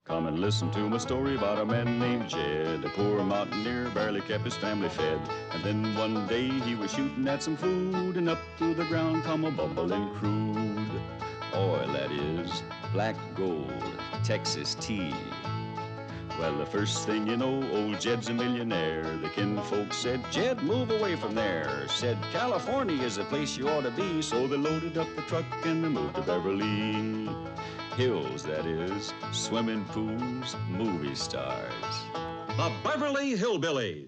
Come and listen to my story about a man named Jed. A poor mountaineer barely kept his family fed. And then one day he was shooting at some food, and up through the ground come a bubbling crude oil, that is, black gold, Texas tea. Well, the first thing you know, old Jed's a millionaire. The kinfolk said, Jed, move away from there. Said, California is the place you ought to be. So they loaded up the truck and they moved to Beverly Hills, that is, swimming pools, movie stars. The Beverly Hillbillies.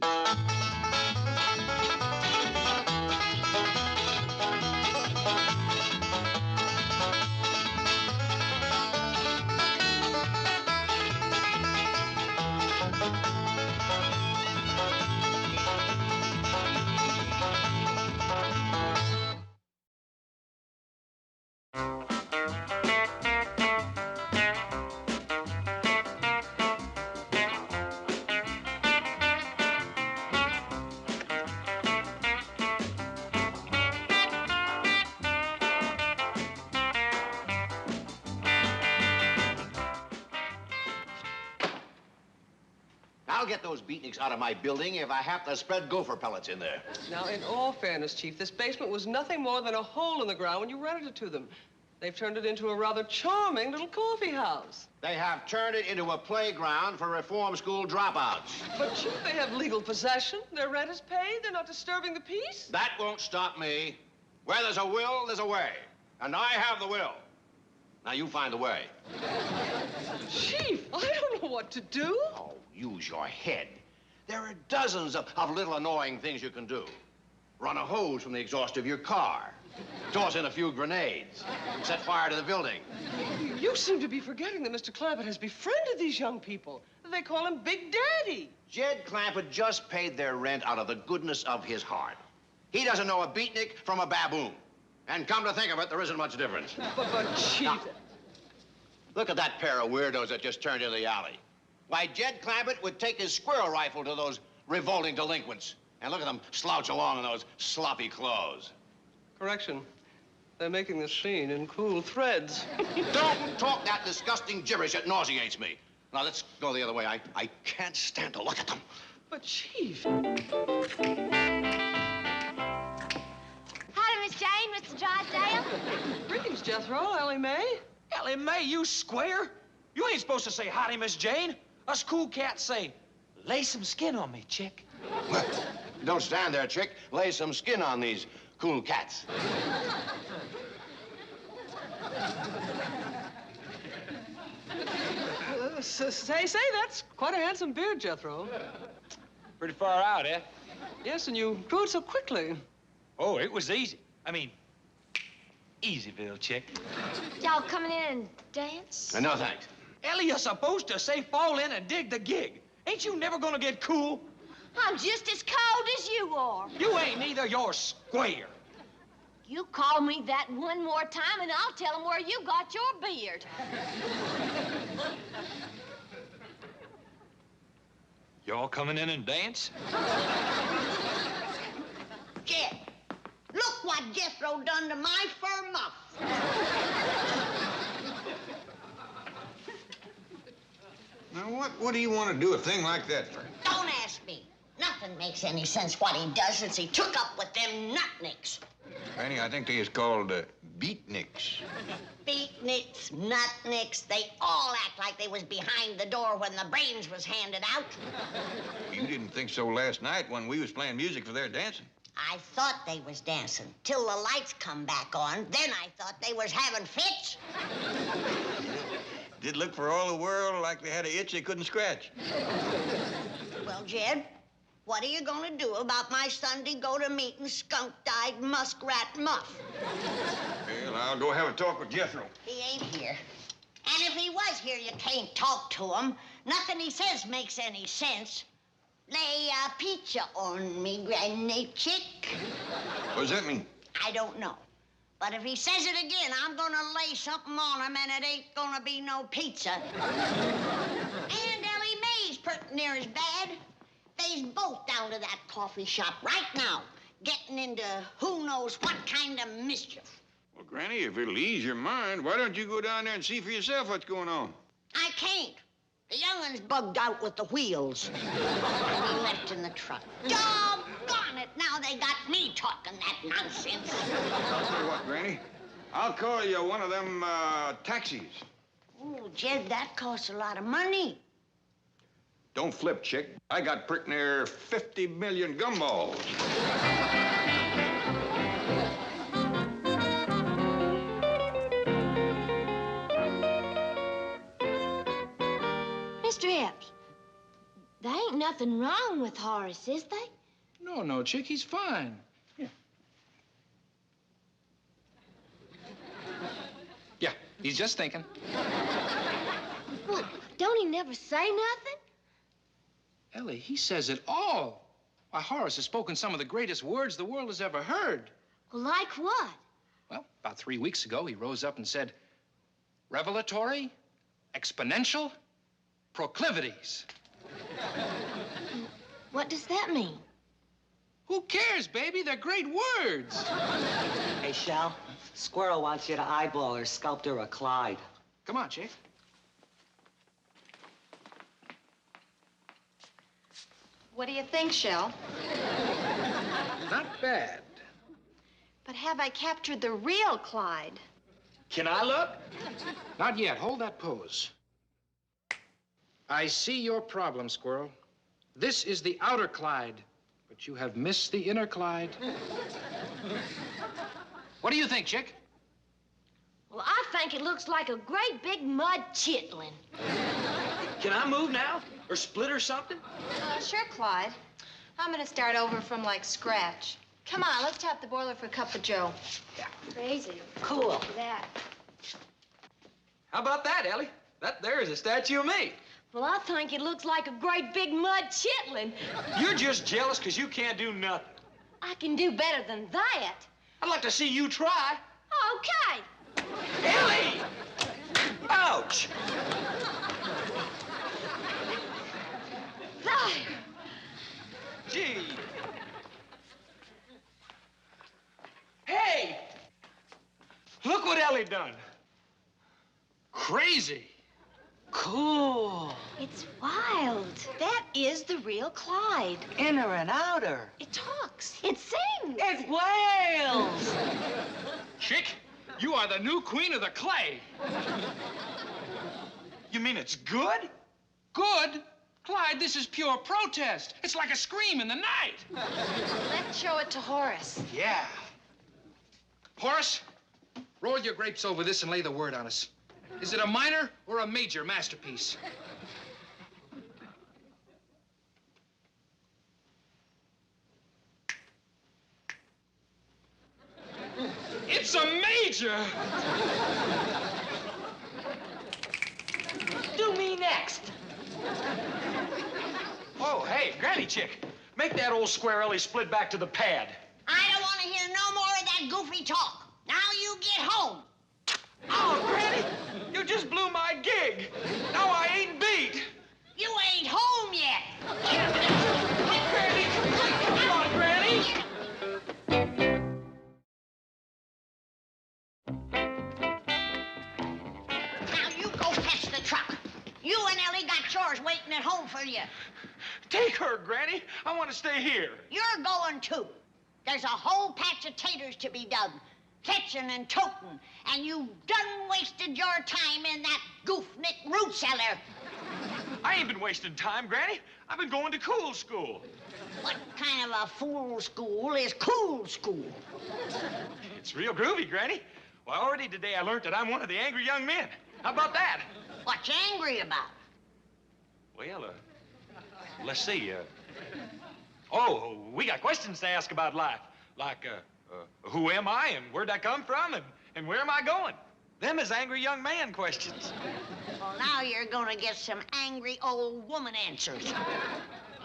I'll get those beatniks out of my building if I have to spread gopher pellets in there. Now, in all fairness, Chief, this basement was nothing more than a hole in the ground when you rented it to them. They've turned it into a rather charming little coffee house. They have turned it into a playground for reform school dropouts. But, Chief, they have legal possession. Their rent is paid. They're not disturbing the peace. That won't stop me. Where there's a will, there's a way. And I have the will. Now, you find the way. Chief, I don't know what to do. Oh, use your head. There are dozens of little annoying things you can do. Run a hose from the exhaust of your car. Toss in a few grenades. Set fire to the building. You seem to be forgetting that Mr. Clampett has befriended these young people. They call him Big Daddy. Jed Clampett just paid their rent out of the goodness of his heart. He doesn't know a beatnik from a baboon. And come to think of it, there isn't much difference. But Chief... Now, look at that pair of weirdos that just turned into the alley. Why, Jed Clampett would take his squirrel rifle to those revolting delinquents. And look at them slouch along in those sloppy clothes. Correction. They're making this scene in cool threads. Don't talk that disgusting gibberish. It nauseates me. Now, let's go the other way. I can't stand to look at them. But, Chief... Miss Jane, Mr. Drysdale. Greetings, Jethro, Ellie Mae. Ellie Mae, you square? You ain't supposed to say howdy, Miss Jane. Us cool cats say, lay some skin on me, chick. Well, don't stand there, chick. Lay some skin on these cool cats. Say, that's quite a handsome beard, Jethro. Pretty far out, eh? Yes, and you grew it so quickly. Oh, it was easy. I mean, Easyville, chick. Y'all coming in and dance? No, thanks. Ellie, you're supposed to say fall in and dig the gig. Ain't you never gonna get cool? I'm just as cold as you are. You ain't neither, you're square. You call me that one more time, and I'll tell them where you got your beard. Y'all coming in and dance? Jed, look what Jethro done to my fur muff. Now, what do you want to do a thing like that for? Don't ask me. Nothing makes any sense what he does since he took up with them nutnicks. Granny, I think they is called beatniks. Beatniks, nutnicks, they all act like they was behind the door when the brains was handed out. You didn't think so last night when we was playing music for their dancing. I thought they was dancing till the lights come back on. Then I thought they was having fits. Did look for all the world like they had an itch they couldn't scratch. Well, Jed, what are you going to do about my Sunday go-to-meeting skunk-dyed muskrat muff? Well, I'll go have a talk with Jethro. He ain't here. And if he was here, you can't talk to him. Nothing he says makes any sense. Lay a pizza on me, Granny Chick. What does that mean? I don't know. But if he says it again, I'm gonna lay something on him, and it ain't gonna be no pizza. And Ellie Mae's pretty near as bad. They's both down to that coffee shop right now, getting into who knows what kind of mischief. Well, Granny, if it'll ease your mind, why don't you go down there and see for yourself what's going on? I can't. The youngun's bugged out with the wheels. And he left in the truck. Doggone it, now they got me talking that nonsense. I'll tell you what, Granny. I'll call you one of them taxis. Oh, Jed, that costs a lot of money. Don't flip, chick. I got pretty near 50 million gumballs. Mr. Epps, there ain't nothing wrong with Horace, is there? No, chick, he's fine. Yeah, he's just thinking. Well, don't he never say nothing? Ellie, he says it all. Why, Horace has spoken some of the greatest words the world has ever heard. Well, like what? Well, about 3 weeks ago, he rose up and said, revelatory, exponential, proclivities. What does that mean? Who cares, baby? They're great words. Hey, Shell, Squirrel wants you to eyeball her sculptor of Clyde. Come on, chick. What do you think, Shell? Not bad. But have I captured the real Clyde? Can I look? Not yet. Hold that pose. I see your problem, Squirrel. This is the outer Clyde, but you have missed the inner Clyde. What do you think, chick? Well, I think it looks like a great big mud chitlin. Can I move now? Or split or something? Sure, Clyde. I'm gonna start over from, like, scratch. Come on, let's tap the boiler for a cup of joe. Yeah. Crazy. Cool. Look at that. How about that, Ellie? That there is a statue of me. Well, I think it looks like a great big mud chitlin. You're just jealous because you can't do nothing. I can do better than that. I'd like to see you try. Okay. Ellie! Ouch! There. Gee. Hey! Look what Ellie done. Crazy. Cool. It's wild. That is the real Clyde. Inner and outer. It talks. It sings. It wails. Chick, you are the new queen of the clay. You mean it's good? Good? Clyde, this is pure protest. It's like a scream in the night. Let's show it to Horace. Yeah. Horace, roll your grapes over this and lay the word on us. Is it a minor or a major masterpiece? It's a major! Do me next. Oh, hey, Granny Chick, make that old square Ellie split back to the pad. I don't want to hear no more of that goofy talk. Now you get home. Oh, Granny, you just blew my gig. Now I ain't beat. You ain't home yet. Granny, come on, Granny. Now you go fetch the truck. You and Ellie got chores waiting at home for you. Take her, Granny. I want to stay here. You're going too. There's a whole patch of taters to be dug. Fetching and toting, and you done wasted your time in that goof-nick root cellar. I ain't been wasting time, Granny. I've been going to cool school. What kind of a fool school is cool school? It's real groovy, Granny. Well, already today I learned that I'm one of the angry young men. How about that? What you angry about? Well, let's see. We got questions to ask about life. Like, who am I and where'd I come from and where am I going? Them is angry young man questions. Well, now you're gonna get some angry old woman answers.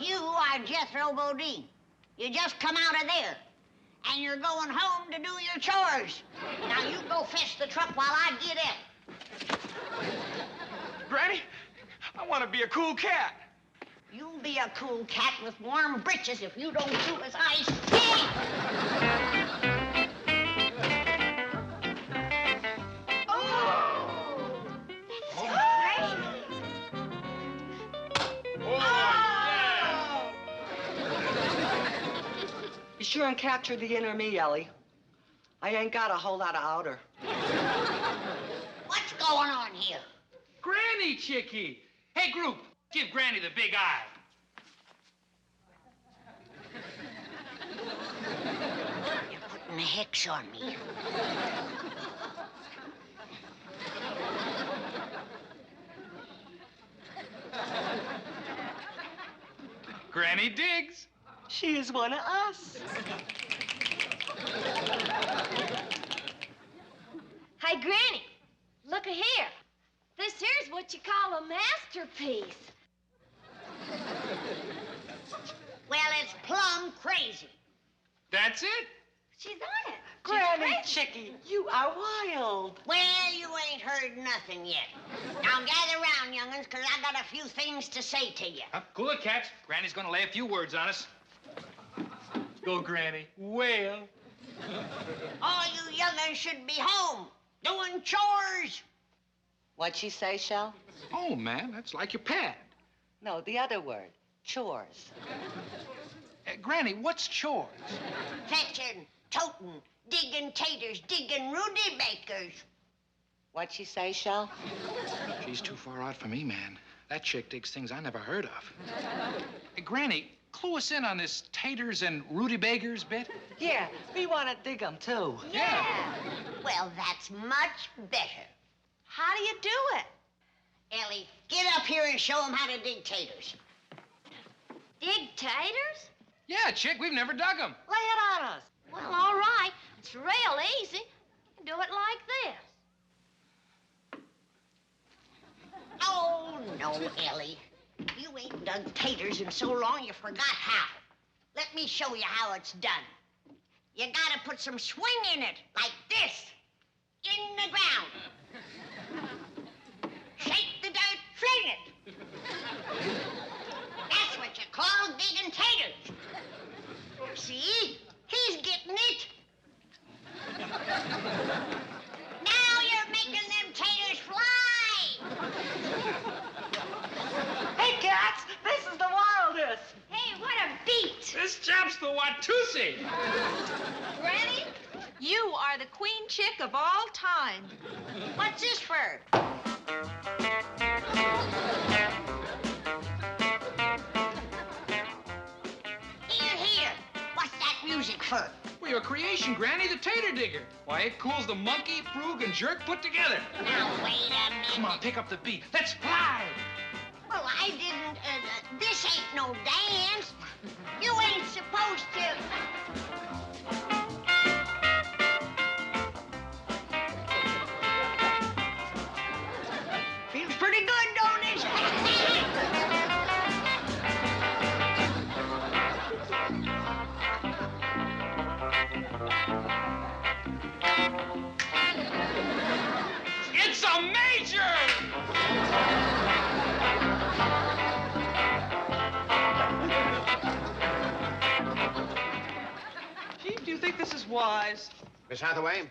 You are Jethro Bodine. You just come out of there. And you're going home to do your chores. Now you go fetch the truck while I get in. Granny, I want to be a cool cat. You'll be a cool cat with warm britches if you don't do as I say. sure and captured the inner me, Ellie. I ain't got a whole lot of outer. What's going on here? Granny, Chickie. Hey, group, give Granny the big eye. You're putting a hex on me. Granny digs. She is one of us. Hey, Granny, look here. This here's what you call a masterpiece. Well, it's plumb crazy. That's it? She's on it. Granny, Chickie, you are wild. Well, you ain't heard nothing yet. Now gather round, young'uns, because I got a few things to say to you. Cool it, cats. Granny's gonna lay a few words on us. Go, Granny. Well. All you young'uns should be home, doing chores. What'd she say, Shell? Oh, man, that's like your pad. No, the other word, chores. Granny, what's chores? Fetching, toting, digging taters, digging rudibakers. What'd she say, Shell? She's too far out for me, man. That chick digs things I never heard of. Hey, Granny, clue us in on this taters and rudibakers bit. Yeah, we want to dig them, too. Yeah. Well, that's much better. How do you do it? Ellie, get up here and show them how to dig taters. Dig taters? Yeah, chick, we've never dug them. Lay it on us. Well, all right. It's real easy. You can do it like this. Oh, no, Ellie. You ain't dug taters in so long you forgot how. Let me show you how it's done. You gotta put some swing in it, like this, in the ground. Shake the dirt, fling it. That's what you call digging taters. See? He's getting it. Now you're making them taters fly. Hey, cats, this is the wildest. Hey, what a beat! This chap's the Watusi. Granny, you are the queen chick of all time. What's this for? Here. What's that music for? Well, your creation, Granny, the tater digger. Why, it cools the monkey, frog, and jerk put together. Now, wait a minute. Come on, pick up the beat. Let's fly. Well, I didn't, this ain't no dance. You ain't supposed to. Feels pretty good, don't it? It's a major! Chief, do you think this is wise? Miss Hathaway,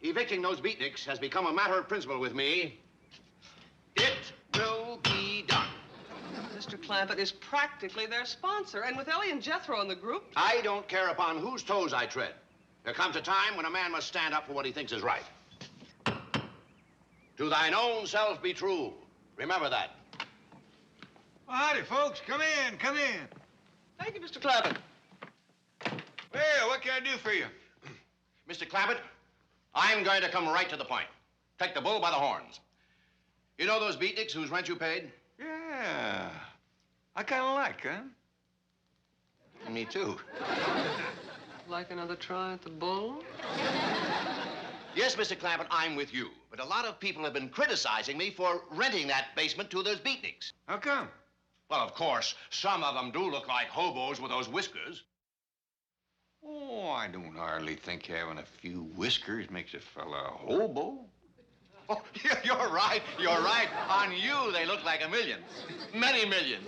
evicting those beatniks has become a matter of principle with me. It will be done. Mr. Clampett is practically their sponsor, and with Ellie and Jethro in the group. I don't care upon whose toes I tread. There comes a time when a man must stand up for what he thinks is right. To thine own self be true. Remember that. Well, howdy, folks. Come in, come in. Thank you, Mr. Clampett. Well, what can I do for you? Mr. Clampett, I'm going to come right to the point. Take the bull by the horns. You know those beatniks whose rent you paid? Yeah. I kind of like, huh? Me too. Like another try at the bull? Yes, Mr. Clampett, I'm with you. But a lot of people have been criticizing me for renting that basement to those beatniks. How come? Well, of course, some of them do look like hobos with those whiskers. Oh, I don't hardly think having a few whiskers makes a fella a hobo. Oh, you're right. You're right. On you, they look like a million. Many millions.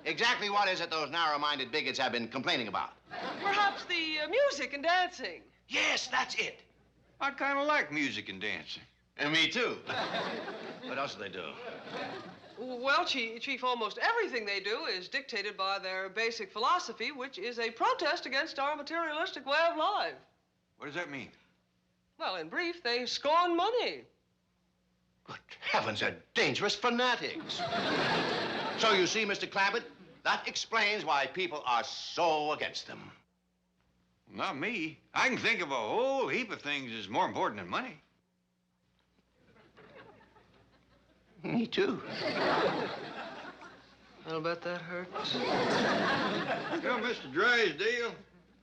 Exactly what is it those narrow-minded bigots have been complaining about? Perhaps the music and dancing. Yes, that's it. I kind of like music and dancing. And me too. What else do they do? Well, Chief, almost everything they do is dictated by their basic philosophy, which is a protest against our materialistic way of life. What does that mean? Well, in brief, they scorn money. Good heavens, they're dangerous fanatics. So you see, Mr. Clampett, that explains why people are so against them. Not me. I can think of a whole heap of things that's more important than money. Me too. I'll bet that hurts. You know, Mr. Drysdale,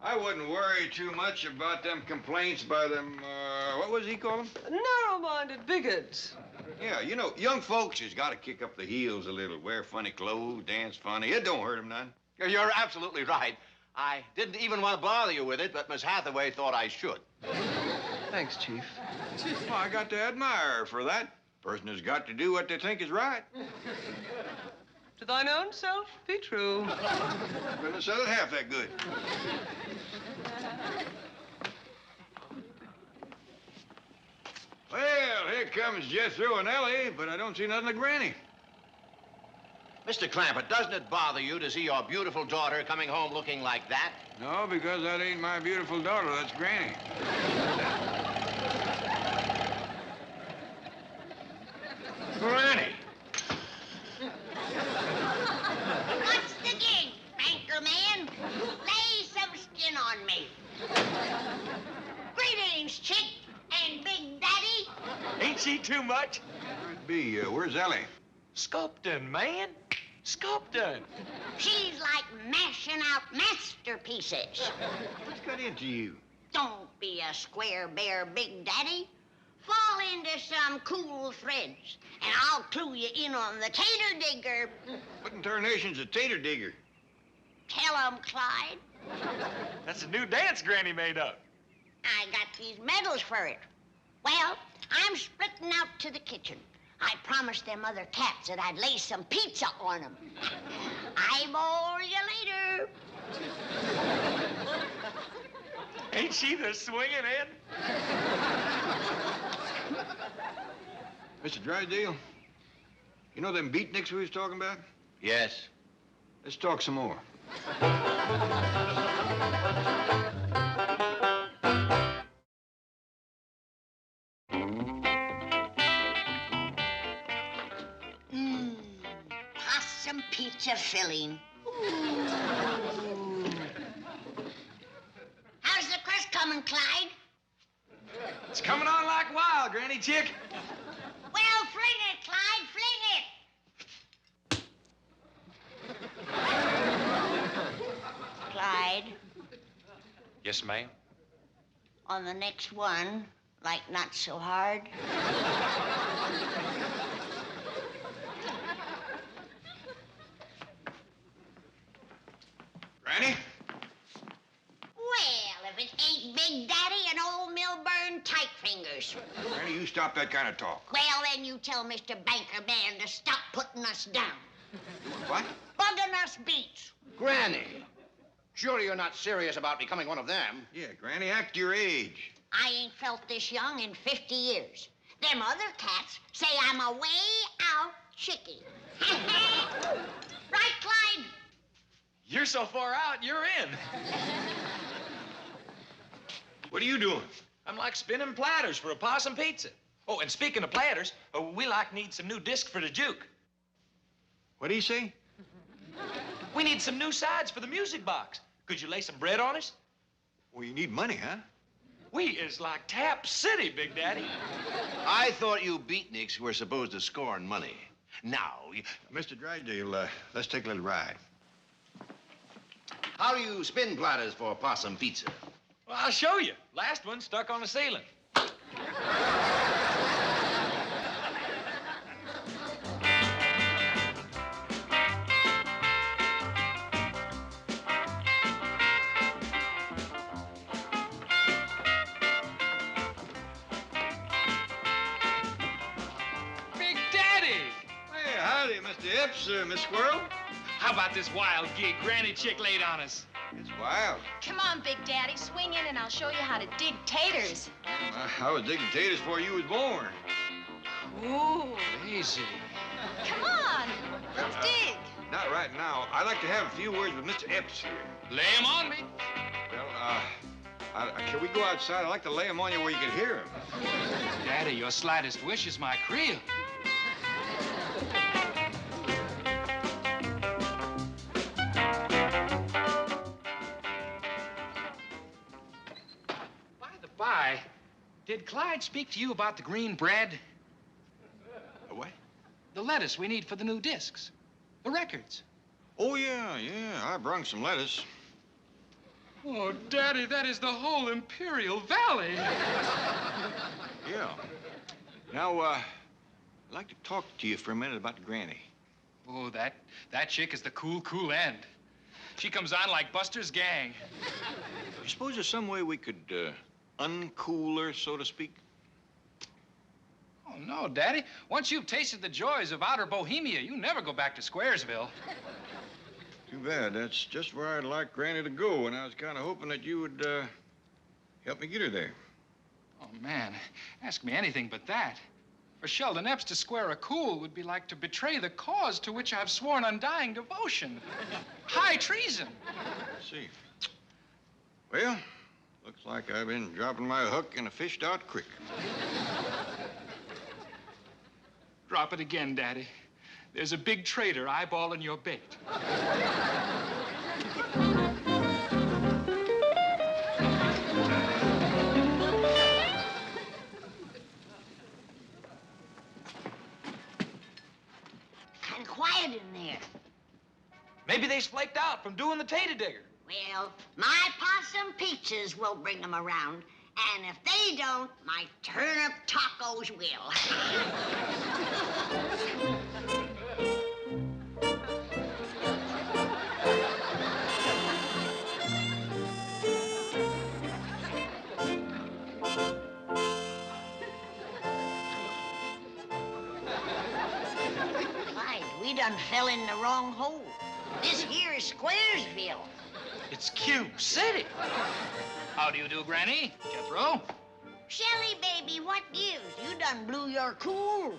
I wouldn't worry too much about them complaints by them, what was he call them? Narrow-minded bigots. Yeah, you know, young folks has got to kick up the heels a little, wear funny clothes, dance funny. It don't hurt them none. You're absolutely right. I didn't even want to bother you with it, but Miss Hathaway thought I should. Thanks, Chief. Well, I got to admire her for that. Person has got to do what they think is right. To thine own self be true. Couldn't have said it half that good. Well, here comes Jethro and Ellie, but I don't see nothing of Granny. Mr. Clampett, doesn't it bother you to see your beautiful daughter coming home looking like that? No, because that ain't my beautiful daughter. That's Granny. Granny! What's the gig, banker man? Lay some skin on me. Greetings, chick and Big Daddy. Ain't she too much? Could be. Where's Ellie? Sculpting, man. Sculpting. She's like mashing out masterpieces. What's got into you? Don't be a square bear, Big Daddy. Fall into some cool threads, and I'll clue you in on the tater digger. What in tarnation's a tater digger? Tell 'em, Clyde. That's a new dance Granny made up. I got these medals for it. Well, I'm splitting out to the kitchen. I promised them other cats that I'd lay some pizza on them. Eyeball you later. Ain't she the swinging Ed? Mr. Drysdale, you know them beatniks we was talking about? Yes. Let's talk some more. Possum pizza filling. How's the crust coming, Clyde? It's coming on like wild, Granny Chick. Well, fling it, Clyde, fling it. Clyde, Yes, ma'am. on the next one, like not so hard. Granny? Well, if it ain't Big Daddy and old Milburn tight fingers. Granny, you stop that kind of talk. Well, then you tell Mr. Banker Man to stop putting us down. What? Bugging us beats. Granny! Surely you're not serious about becoming one of them. Yeah, Granny, act your age. I ain't felt this young in 50 years. Them other cats say I'm a way out chickie. Right, Clyde? You're so far out, you're in. What are you doing? I'm like spinning platters for a possum pizza. Oh, and speaking of platters, we need some new discs for the juke. What do you say? We need some new sides for the music box. Could you lay some bread on us? Well, you need money, huh? We is like Tap City, Big Daddy. I thought you beatniks were supposed to scorn money. Now, Mr. Drysdale, let's take a little ride. how do you spin platters for possum pizza? Well, I'll show you. Last one stuck on the ceiling. Big Daddy! Hey, howdy, Mr. Epps, Miss Squirrel. How about this wild gig Granny Chick laid on us? It's wild. Come on, Big Daddy, swing in and I'll show you how to dig taters. I was digging taters before you was born. Ooh. Easy. Come on. Let's dig. Not right now. I'd like to have a few words with Mr. Epps here. Lay him on me. Well, can we go outside? I'd like to lay him on you where you can hear him. Daddy, your slightest wish is my creel. By the by, did Clyde speak to you about the green bread? What? The lettuce we need for the new discs. The records. Oh, yeah. I brung some lettuce. Oh, Daddy, that is the whole Imperial Valley. Yeah. Now, I'd like to talk to you for a minute about Granny. Oh, that chick is the cool end. She comes on like Buster's gang. You suppose there's some way we could uncool her, so to speak? Oh, no, Daddy. Once you've tasted the joys of outer Bohemia, you never go back to Squaresville. Too bad. That's just where I'd like Granny to go, and I was kind of hoping that you would help me get her there. Oh, man. Ask me anything but that. For Sheldon Epps to square a cool would be like to betray the cause to which I've sworn undying devotion. High treason. Let's see. Well, looks like I've been dropping my hook in a fished-out creek. Drop it again, Daddy. There's a big trader eyeballing your bait. And quiet in there. Maybe they's flaked out from doing the tater digger. Well, my possum pizzas will bring them around. And if they don't, my turnip tacos will. Clyde, we done fell in the wrong hole. This here is Squaresville. It's Cube City. How do you do, Granny? Jethro? Shelly, baby, what gives? You done blew your cool.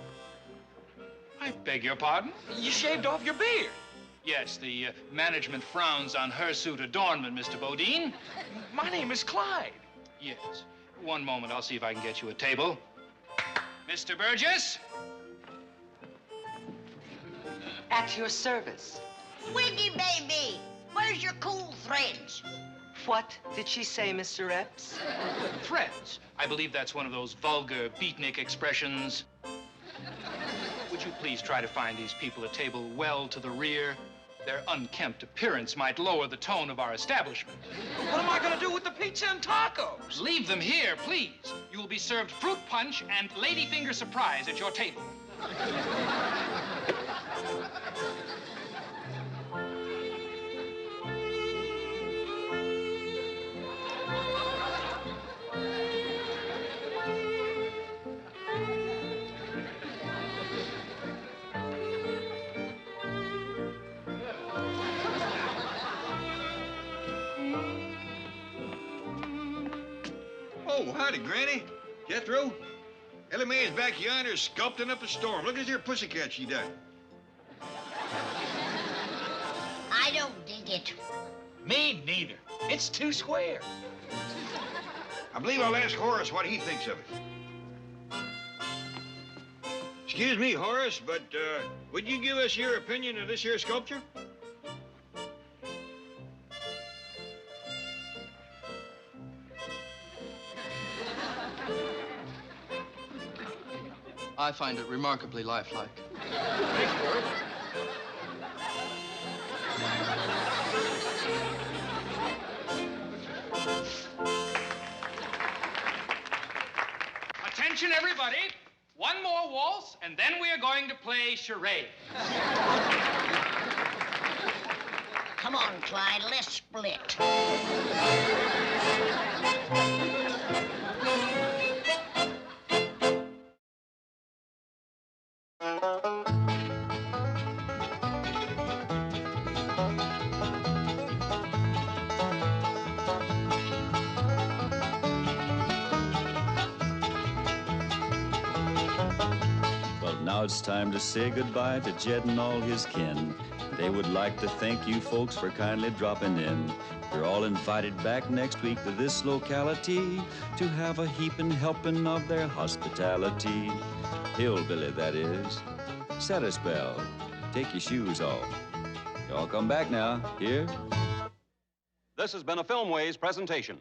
I beg your pardon? You shaved off your beard. Yes, the management frowns on hirsute adornment, Mr. Bodine. My name is Clyde. Yes. One moment, I'll see if I can get you a table. Mr. Burgess? At your service. Wiggy, baby, where's your cool threads? What did she say, Mr. Epps? Threads. I believe that's one of those vulgar beatnik expressions. Would you please try to find these people a table well to the rear? Their unkempt appearance might lower the tone of our establishment. What am I gonna do with the pizza and tacos? Leave them here, please. You will be served fruit punch and ladyfinger surprise at your table. Oh, howdy, Granny. Jethro. Ellie Mae is back yonder sculpting up a storm. Look at this here pussycat she done. I don't dig it. Me neither. It's too square. I believe I'll ask Horace what he thinks of it. Excuse me, Horace, but would you give us your opinion of this here sculpture? I find it remarkably lifelike. Thanks, Horace. Attention, everybody. One more waltz, and then we are going to play charades. Come on, Clyde, let's split. it's time to say goodbye to Jed and all his kin. They would like to thank you folks for kindly dropping in. You're all invited back next week to this locality to have a heaping helping of their hospitality. Hillbilly, that is. Set a spell. Take your shoes off. Y'all come back now. Here? This has been a Filmways presentation.